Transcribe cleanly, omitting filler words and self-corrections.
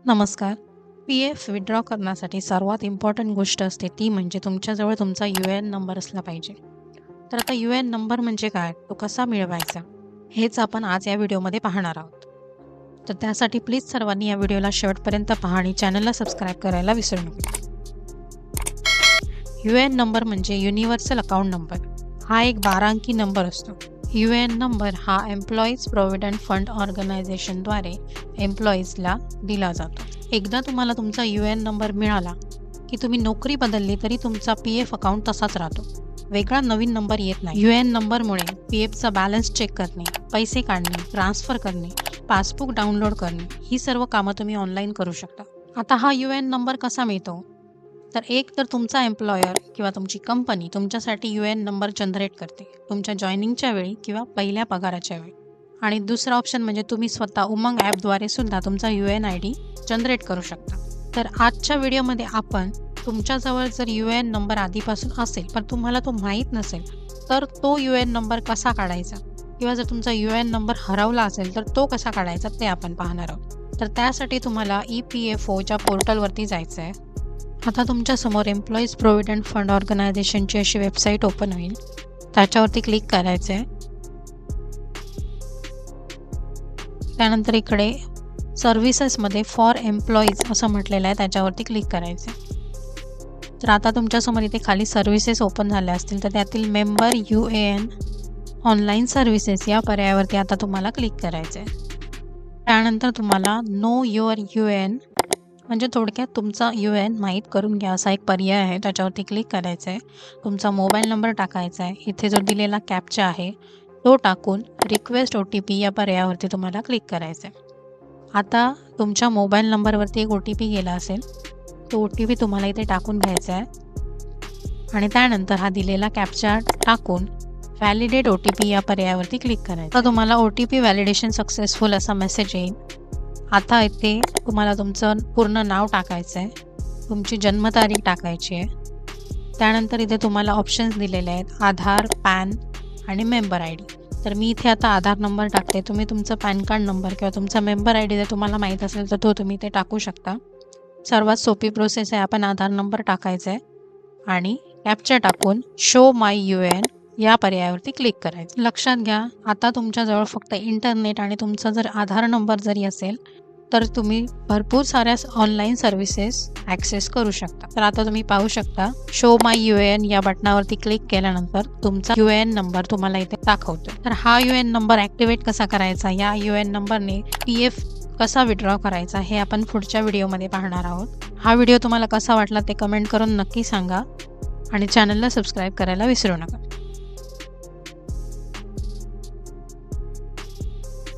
नमस्कार. PF withdraw करण्यासाठी सर्वात इम्पॉर्टंट गोष्ट असते ती म्हणजे तुमच्याजवळ तुमचा यू-ए-एन नंबर असला पाहिजे. तर आता यू-ए-एन नंबर म्हणजे काय? तो कसा मिळवायचा? हेच आपण आज या व्हिडिओमध्ये पाहणार आहोत. तर त्यासाठी प्लीज सर्वांनी या व्हिडिओला शेवटपर्यंत पहा आणि चॅनलला सबस्क्राईब करायला विसरू नका. यू-ए-एन नंबर म्हणजे युनिव्हर्सल अकाउंट नंबर. हा एक 12 अंकी नंबर असतो. यू-ए-एन नंबर हा एम्प्लॉईज प्रॉव्हिडंट फंड ऑर्गनायझेशनद्वारे एम्प्लॉईजला दिला जातो. एकदा तुम्हाला तुमचा यू-ए-एन नंबर मिळाला की तुम्ही नोकरी बदलली तरी तुमचा पी-एफ अकाउंट तसाच राहतो. वेगळा नवीन नंबर येत नाही. यू-ए-एन नंबरमुळे पी-एफचा बॅलन्स चेक करणे, पैसे काढणे, ट्रान्सफर करणे, पासबुक डाउनलोड करणे ही सर्व कामं तुम्ही ऑनलाईन करू शकता. आता हा यू-ए-एन नंबर कसा मिळतो? तर एक तर तुमचा एम्प्लॉयर किंवा तुमची कंपनी तुमच्यासाठी यू-ए-एन नंबर जनरेट करते तुमच्या जॉईनिंगच्या वेळी किंवा पहिल्या पगाराच्या वेळी. आणि दुसरा ऑप्शन म्हणजे तुम्ही स्वतः उमंग ॲपद्वारे सुद्धा तुमचा यू-ए-एन आय-डी जनरेट करू शकता. तर आजच्या व्हिडिओमध्ये आपण तुमच्याजवळ जर यू-ए-एन नंबर आधीपासून असेल पण तुम्हाला तो माहीत नसेल तर तो यू-ए-एन नंबर कसा काढायचा किंवा जर तुमचा यू-ए-एन नंबर हरवला असेल तर तो कसा काढायचा ते आपण पाहणार आहोत. तर त्यासाठी तुम्हाला EPFOच्या पोर्टलवरती जायचं आहे. आता तुमच्यासमोर एम्प्लॉईज प्रॉव्हिडंट फंड ऑर्गनायझेशनची अशी वेबसाईट ओपन होईल. त्याच्यावरती क्लिक करायचं आहे. त्यानंतर इकडे सर्व्हिसेसमध्ये फॉर एम्प्लॉईज असं म्हटलेलं आहे त्याच्यावरती क्लिक करायचं आहे. तर आता तुमच्यासमोर इथे खाली सर्व्हिसेस ओपन झाल्या असतील तर त्यातील मेंबर यू-ए-एन ऑनलाईन सर्व्हिसेस या पर्यायावरती आता तुम्हाला क्लिक करायचं आहे. त्यानंतर तुम्हाला नो युअर यू-ए-एन म्हणजे थोडक्यात तुमचा यू-ए-एन माहीत करून घ्या असा एक पर्याय आहे. त्याच्यावरती क्लिक करायचं आहे. तुमचा मोबाईल नंबर टाकायचा आहे. इथे जो दिलेला कॅप्चा आहे तो टाकून रिक्वेस्ट OTP या पर्यायावरती तुम्हाला क्लिक करायचं आहे. आता तुमच्या मोबाईल नंबरवरती एक OTP गेला असेल. तो OTP तुम्हाला इथे टाकून घ्यायचा आहे आणि त्यानंतर हा दिलेला कॅप्चा टाकून व्हॅलिडेट OTP या पर्यायावरती क्लिक करायचं. आता तुम्हाला OTP व्हॅलिडेशन सक्सेसफुल असा मेसेज येईल. आता इथे तुम्हाला तुमचं पूर्ण नाव टाकायचं आहे, तुमची जन्मतारीख टाकायची आहे. त्यानंतर इथे तुम्हाला ऑप्शन्स दिलेले आहेत आधार, पॅन आणि मेंबर आय-डी. तर मी इथे आता आधार नंबर टाकते. तुम्ही तुमचं पॅन कार्ड नंबर किंवा तुमचा मेंबर आय-डी जर तुम्हाला माहीत असेल तर तो तुम्ही इथे टाकू शकता. सर्वात सोपी प्रोसेस आहे. आपण आधार नंबर टाकायचा आहे आणि कॅप्चा टाकून शो माय यू-ए-एन या पर्यायावरती क्लिक करायचं. लक्षात घ्या आता तुमच्याजवळ फक्त इंटरनेट आणि तुमचा जर आधार नंबर जरी असेल तर तुम्ही भरपूर साऱ्या ऑनलाईन सर्व्हिसेस ॲक्सेस करू शकता. तर आता तुम्ही पाहू शकता शो माय यू-ए-एन या बटनावरती क्लिक केल्यानंतर तुमचा यू-ए-एन नंबर तुम्हाला इथे दाखवतो. तर हा यू-ए-एन नंबर ॲक्टिवेट कसा करायचा, या यू-ए-एन नंबरने पी-एफ कसा विथड्रॉ करायचा हे आपण पुढच्या व्हिडिओमध्ये पाहणार आहोत. हा व्हिडिओ तुम्हाला कसा वाटला ते कमेंट करून नक्की सांगा आणि चॅनलला सबस्क्राईब करायला विसरू नका.